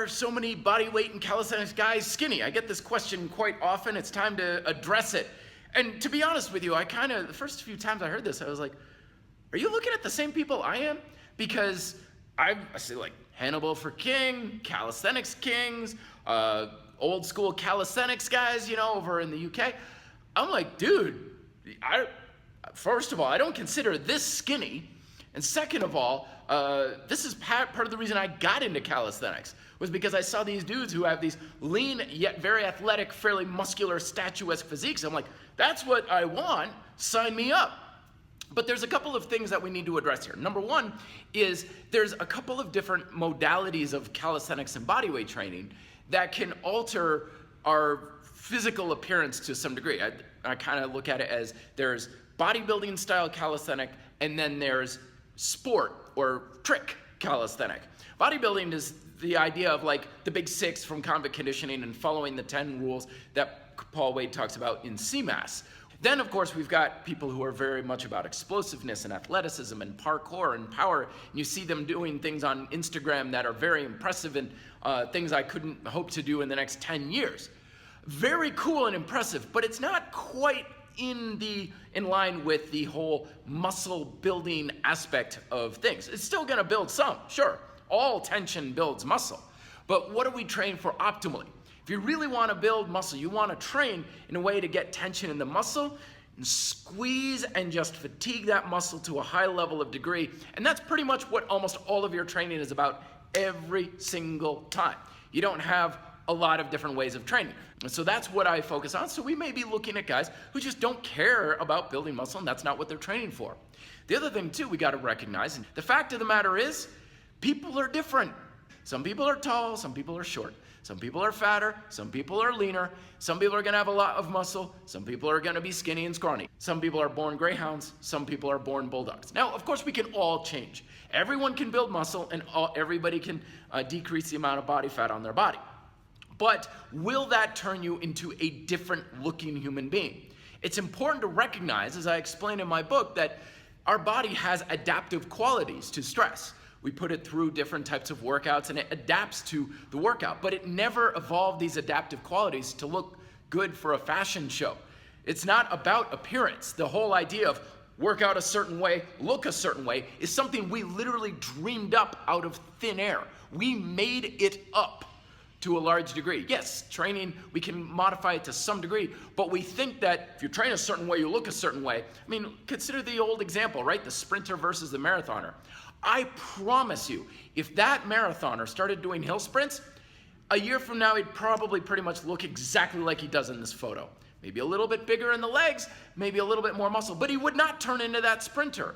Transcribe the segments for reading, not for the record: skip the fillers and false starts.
are so many bodyweight and calisthenics guys skinny? I get this question quite often. It's time to address it. And to be honest with you, the first few times I heard this, I was like, are you looking at the same people I am? Because I see like Hannibal for King, Calisthenics Kings, old school calisthenics guys, you know, over in the UK. I'm like, dude, first of all, I don't consider this skinny. And second of all, this is part of the reason I got into calisthenics, was because I saw these dudes who have these lean yet very athletic, fairly muscular, statuesque physiques. I'm like, that's what I want, sign me up. But there's a couple of things that we need to address here. Number one is there's a couple of different modalities of calisthenics and bodyweight training that can alter our physical appearance to some degree. I kind of look at it as there's bodybuilding style calisthenic, and then there's sport or trick calisthenic. Bodybuilding is the idea of like the big six from convict conditioning and following the 10 rules that Paul Wade talks about in CMAS. Then, of course, we've got people who are very much about explosiveness and athleticism and parkour and power. And you see them doing things on Instagram that are very impressive and things I couldn't hope to do in the next 10 years. Very cool and impressive, but it's not quite in line with the whole muscle building aspect of things. It's still gonna build some, sure. All tension builds muscle. But what do we train for optimally? If you really want to build muscle, you want to train in a way to get tension in the muscle and squeeze and just fatigue that muscle to a high level of degree. And that's pretty much what almost all of your training is about every single time. You don't have a lot of different ways of training. And so that's what I focus on. So we may be looking at guys who just don't care about building muscle, and that's not what they're training for. The other thing too we got to recognize, and the fact of the matter is, people are different. Some people are tall, some people are short. Some people are fatter, some people are leaner, some people are gonna have a lot of muscle, some people are gonna be skinny and scrawny. Some people are born greyhounds, some people are born bulldogs. Now, of course, we can all change. Everyone can build muscle, and everybody can decrease the amount of body fat on their body. But will that turn you into a different looking human being? It's important to recognize, as I explain in my book, that our body has adaptive qualities to stress. We put it through different types of workouts and it adapts to the workout, but it never evolved these adaptive qualities to look good for a fashion show. It's not about appearance. The whole idea of work out a certain way, look a certain way, is something we literally dreamed up out of thin air. We made it up to a large degree. Yes, training, we can modify it to some degree, but we think that if you train a certain way, you look a certain way. I mean, consider the old example, right? The sprinter versus the marathoner. I promise you, if that marathoner started doing hill sprints, a year from now, he'd probably pretty much look exactly like he does in this photo. Maybe a little bit bigger in the legs, maybe a little bit more muscle, but he would not turn into that sprinter,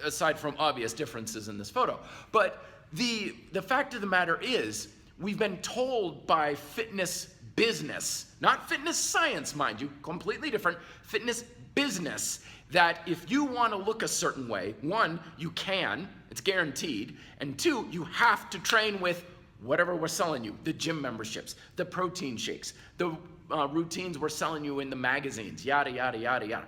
aside from obvious differences in this photo. But the fact of the matter is, we've been told by fitness business, not fitness science, mind you, completely different, fitness business, that if you want to look a certain way, one, you can, it's guaranteed, and two, you have to train with whatever we're selling you, the gym memberships, the protein shakes, the routines we're selling you in the magazines, yada, yada, yada, yada.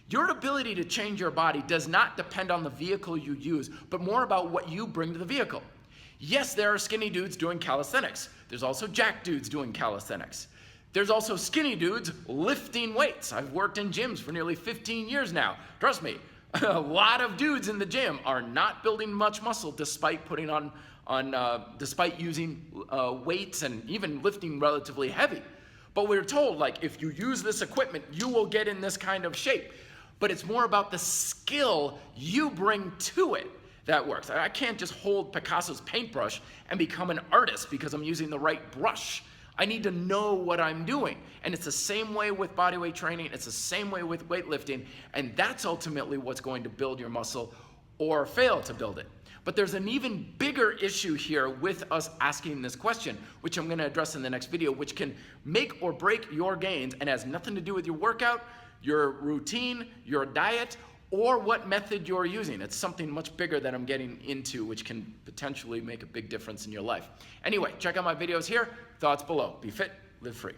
Your ability to change your body does not depend on the vehicle you use, but more about what you bring to the vehicle. Yes, there are skinny dudes doing calisthenics. There's also jack dudes doing calisthenics. There's also skinny dudes lifting weights. I've worked in gyms for nearly 15 years now. Trust me, a lot of dudes in the gym are not building much muscle despite putting despite using weights and even lifting relatively heavy. But we're told, like, if you use this equipment, you will get in this kind of shape. But it's more about the skill you bring to it that works. I can't just hold Picasso's paintbrush and become an artist because I'm using the right brush. I need to know what I'm doing. And it's the same way with bodyweight training. It's the same way with weightlifting. And that's ultimately what's going to build your muscle or fail to build it. But there's an even bigger issue here with us asking this question, which I'm going to address in the next video, which can make or break your gains and has nothing to do with your workout, your routine, your diet, or what method you're using. It's something much bigger that I'm getting into, which can potentially make a big difference in your life. Anyway, check out my videos here, thoughts below. Be fit, live free.